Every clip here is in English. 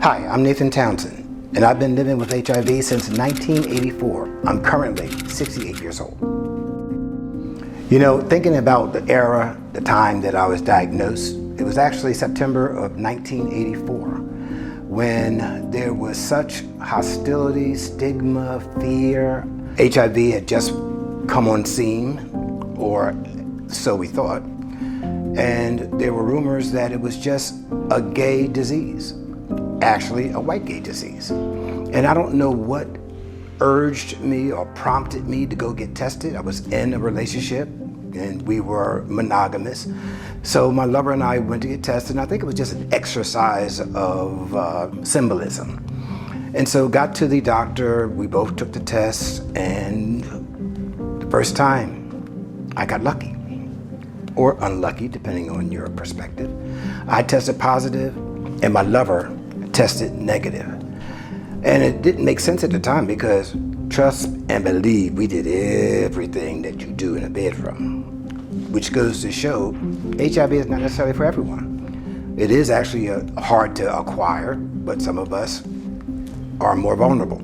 Hi, I'm Nathan Townsend, and I've been living with HIV since 1984. I'm currently 68 years old. You know, thinking about the era, the time that I was diagnosed, it was actually September of 1984, when there was such hostility, stigma, fear. HIV had just come on scene, or so we thought, and there were rumors that it was just a gay disease. Actually a white gay disease. And I don't know what urged me or prompted me to go get tested. I was in a relationship and we were monogamous. So my lover and I went to get tested, and I think it was just an exercise of symbolism. And so got to the doctor, we both took the test, and the first time I got lucky, or unlucky, depending on your perspective. I tested positive and my lover tested negative. And it didn't make sense at the time because trust and believe, we did everything that you do in a bedroom, which goes to show HIV is not necessarily for everyone. It is actually hard to acquire, but some of us are more vulnerable.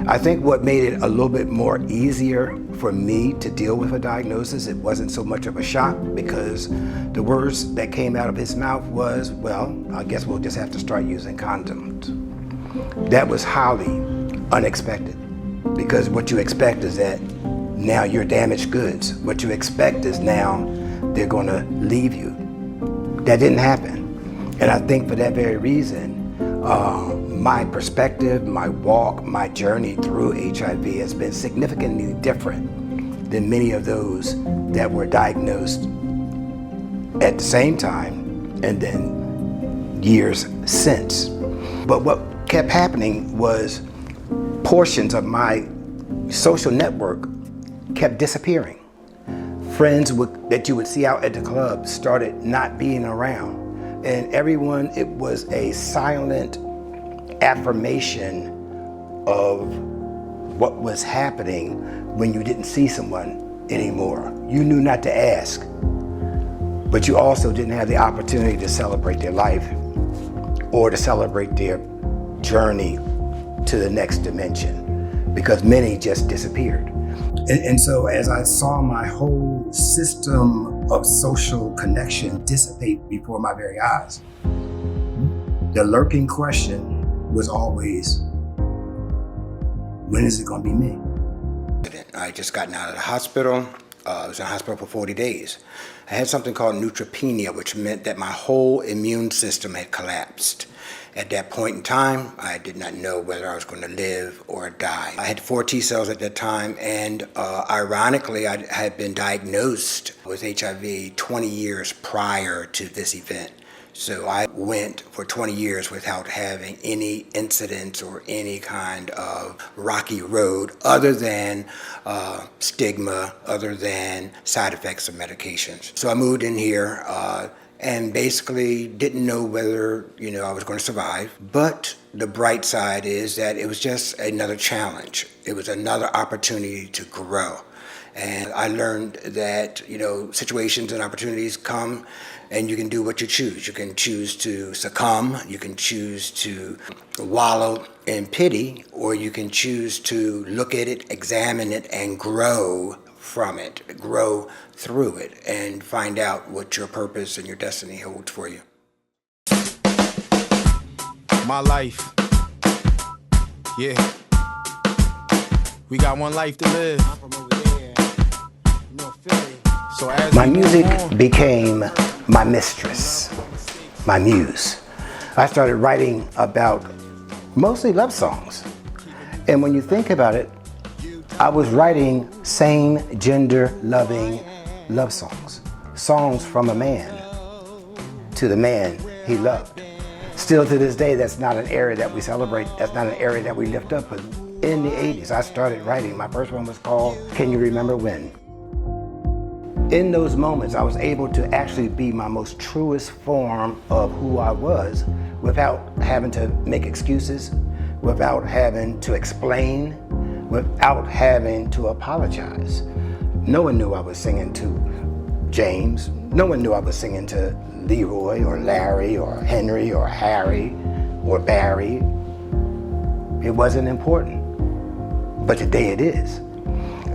I think what made it a little bit more easier for me to deal with a diagnosis, it wasn't so much of a shock because the words that came out of his mouth was, well, I guess we'll just have to start using condoms. That was highly unexpected, because what you expect is that now you're damaged goods. What you expect is now they're gonna leave you. That didn't happen. And I think for that very reason, my perspective, my walk, my journey through HIV has been significantly different than many of those that were diagnosed at the same time and then years since. But what kept happening was portions of my social network kept disappearing. Friends that you would see out at the club started not being around. And everyone, it was a silent affirmation of what was happening when you didn't see someone anymore. You knew not to ask, but you also didn't have the opportunity to celebrate their life or to celebrate their journey to the next dimension, because many just disappeared. And so as I saw my whole system of social connection dissipate before my very eyes, the lurking question was always, when is it gonna be me? I had just gotten out of the hospital. I was in the hospital for 40 days. I had something called neutropenia, which meant that my whole immune system had collapsed. At that point in time, I did not know whether I was going to live or die. I had 4 T cells at that time, and ironically, I had been diagnosed with HIV 20 years prior to this event. So I went for 20 years without having any incidents or any kind of rocky road other than stigma, other than side effects of medications. So I moved in here and basically didn't know whether, I was going to survive. But the bright side is that it was just another challenge. It was another opportunity to grow. And I learned that, situations and opportunities come and you can do what you choose. You can choose to succumb, you can choose to wallow in pity, or you can choose to look at it, examine it, and grow from it, grow through it, and find out what your purpose and your destiny holds for you. My life. Yeah. We got one life to live. I'm from over there. Philly. So as my music became my mistress, my muse. I started writing about mostly love songs. And when you think about it, I was writing same gender loving love songs. Songs from a man to the man he loved. Still to this day, that's not an area that we celebrate. That's not an area that we lift up. But in the 80s, I started writing. My first one was called Can You Remember When? In those moments, I was able to actually be my most truest form of who I was without having to make excuses, without having to explain, without having to apologize. No one knew I was singing to James. No one knew I was singing to Leroy or Larry or Henry or Harry or Barry. It wasn't important, but today it is.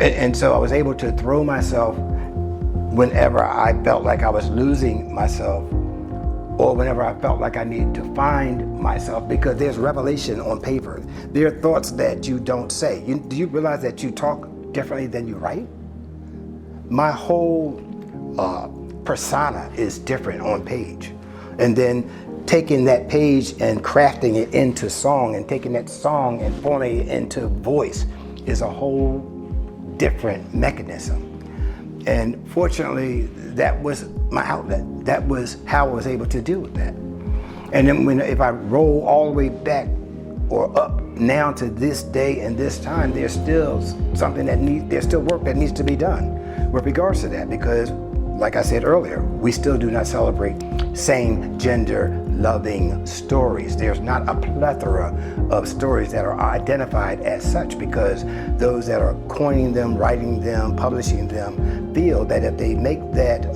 And so I was able to throw myself whenever I felt like I was losing myself, or whenever I felt like I needed to find myself, because there's revelation on paper. There are thoughts that you don't say. Do you realize that you talk differently than you write? My whole persona is different on page. And then taking that page and crafting it into song, and taking that song and forming it into voice is a whole different mechanism. And fortunately, that was my outlet. That was how I was able to deal with that. And then if I roll all the way back or up now to this day and this time, there's still there's still work that needs to be done with regards to that, because like I said earlier, we still do not celebrate same gender loving stories. There's not a plethora of stories that are identified as such, because those that are coining them, writing them, publishing them feel that if they make that,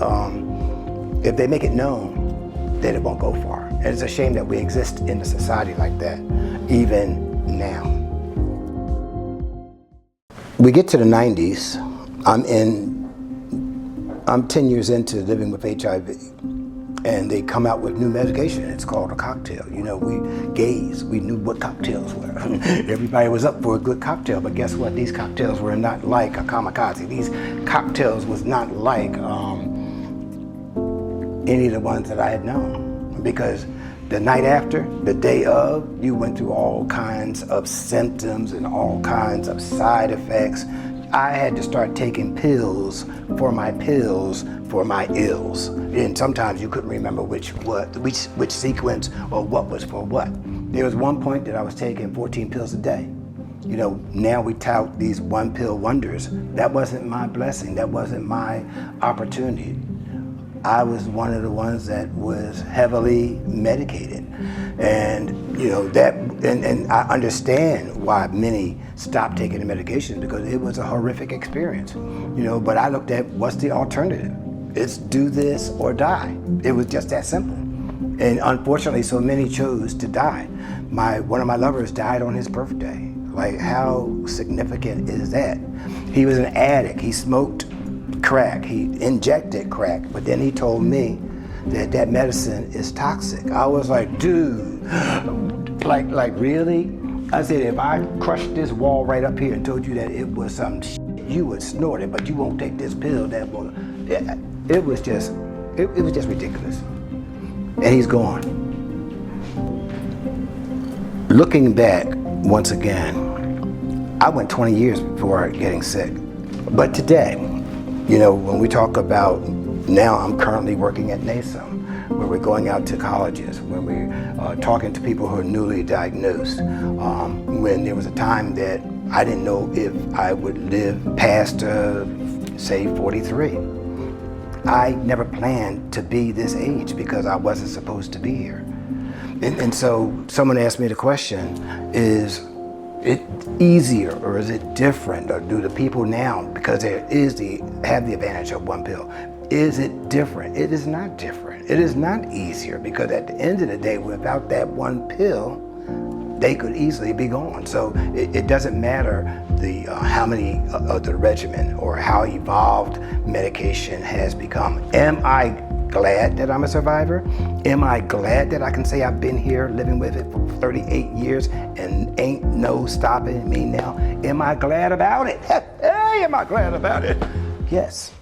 if they make it known, then it won't go far. And it's a shame that we exist in a society like that, even now. We get to the 90s, I'm 10 years into living with HIV, and they come out with new medication. It's called a cocktail. You know, we knew what cocktails were. Everybody was up for a good cocktail, but guess what? These cocktails were not like a kamikaze. These cocktails was not like any of the ones that I had known, because the night after, the day of, you went through all kinds of symptoms and all kinds of side effects. I had to start taking pills for my ills. And sometimes you couldn't remember which sequence or what was for what. There was one point that I was taking 14 pills a day. You know, now we tout these one pill wonders. That wasn't my blessing. That wasn't my opportunity. I was one of the ones that was heavily medicated. And you know, and I understand why many stopped taking the medication, because it was a horrific experience. You know, but I looked at what's the alternative? It's do this or die. It was just that simple. And unfortunately, so many chose to die. One of my lovers died on his birthday. Like, how significant is that? He was an addict. He smoked crack. He injected crack, but then he told me that medicine is toxic. I was like, dude, like really? I said, if I crushed this wall right up here and told you that it was some shit, you would snort it, but you won't take this pill that will. It was just ridiculous. And he's gone. Looking back, once again, I went 20 years before getting sick. But today, you know, when we talk about, now I'm currently working at NASM, where we're going out to colleges, when we're talking to people who are newly diagnosed. When there was a time that I didn't know if I would live past, say, 43. I never planned to be this age because I wasn't supposed to be here. And so someone asked me the question, is it easier or is it different? Or do the people now, because there have the advantage of one pill, is it different? It is not different. It is not easier, because at the end of the day, without that one pill, they could easily be gone. So it doesn't matter how many of the regimen or how evolved medication has become. Am I glad that I'm a survivor? Am I glad that I can say I've been here living with it for 38 years and ain't no stopping me now? Am I glad about it? Hey, am I glad about it? Yes.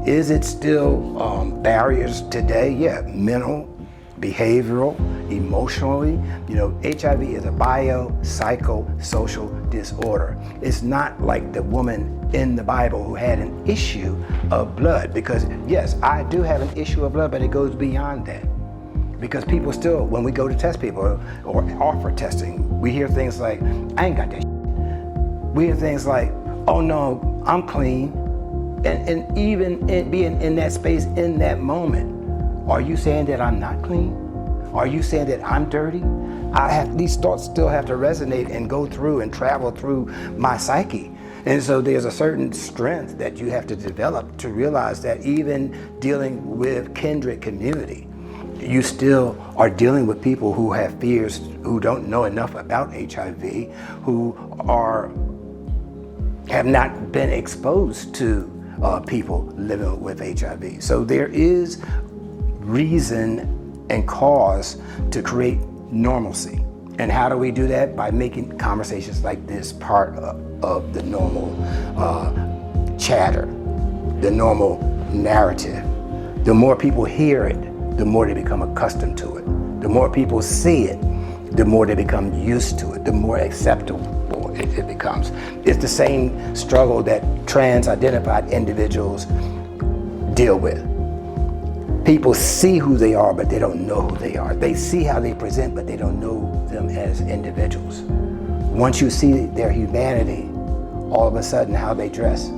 Is it still barriers today? Yeah, mental, behavioral, emotionally. You know, HIV is a biopsychosocial disorder. It's not like the woman in the Bible who had an issue of blood, because yes, I do have an issue of blood, but it goes beyond that. Because people still, when we go to test people or offer testing, we hear things like, I ain't got that shit. We hear things like, oh no, I'm clean. And even being in that space, in that moment, are you saying that I'm not clean? Are you saying that I'm dirty? These thoughts still have to resonate and go through and travel through my psyche. And so there's a certain strength that you have to develop to realize that even dealing with kindred community, you still are dealing with people who have fears, who don't know enough about HIV, who have not been exposed to people living with HIV. So there is reason and cause to create normalcy. And how do we do that? By making conversations like this part of the normal chatter, the normal narrative. The more people hear it, the more they become accustomed to it. The more people see it, the more they become used to it, the more acceptable it becomes. It's the same struggle that trans-identified individuals deal with. People see who they are, but they don't know who they are. They see how they present, but they don't know them as individuals. Once you see their humanity, all of a sudden how they dress,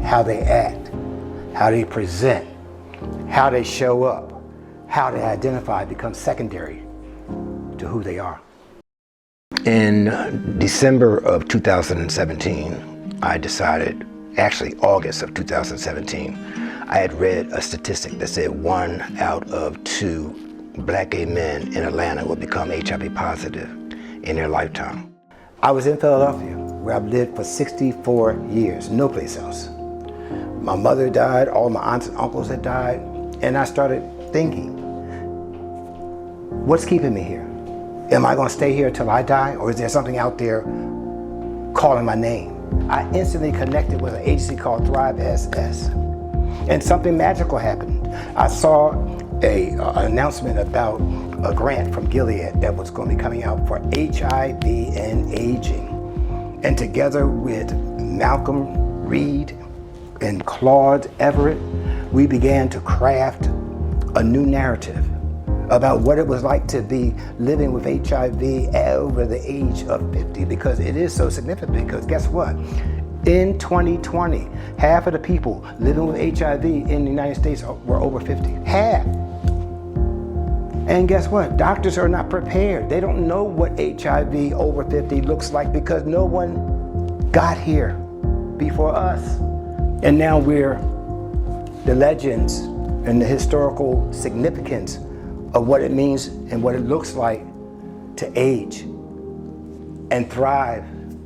how they act, how they present, how they show up, how they identify becomes secondary to who they are. In December of 2017, I decided, actually August of 2017, I had read a statistic that said 1 out of 2 black gay men in Atlanta will become HIV positive in their lifetime. I was in Philadelphia, where I've lived for 64 years, no place else. My mother died, all my aunts and uncles had died, and I started thinking, what's keeping me here? Am I gonna stay here till I die, or is there something out there calling my name? I instantly connected with an agency called Thrive SS, and something magical happened. I saw an announcement about a grant from Gilead that was going to be coming out for HIV and aging. And together with Malcolm Reed and Claude Everett, we began to craft a new narrative about what it was like to be living with HIV over the age of 50, because it is so significant. Because guess what? In 2020, half of the people living with HIV in the United States were over 50. Half. And guess what? Doctors are not prepared. They don't know what HIV over 50 looks like because no one got here before us. And now we're the legends and the historical significance of what it means and what it looks like to age and thrive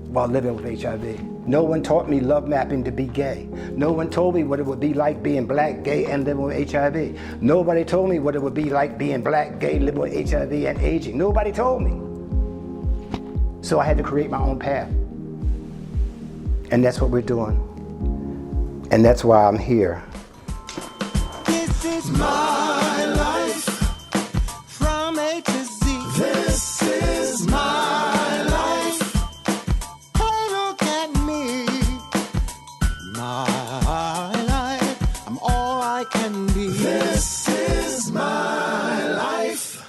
while living with HIV. No one taught me love mapping to be gay. No one told me what it would be like being black, gay, and living with HIV. Nobody told me what it would be like being black, gay, living with HIV, and aging. Nobody told me. So I had to create my own path. And that's what we're doing. And that's why I'm here. This is my life, from A to Z. This is my life. Hey, look at me. My life, I'm all I can be. This is my life.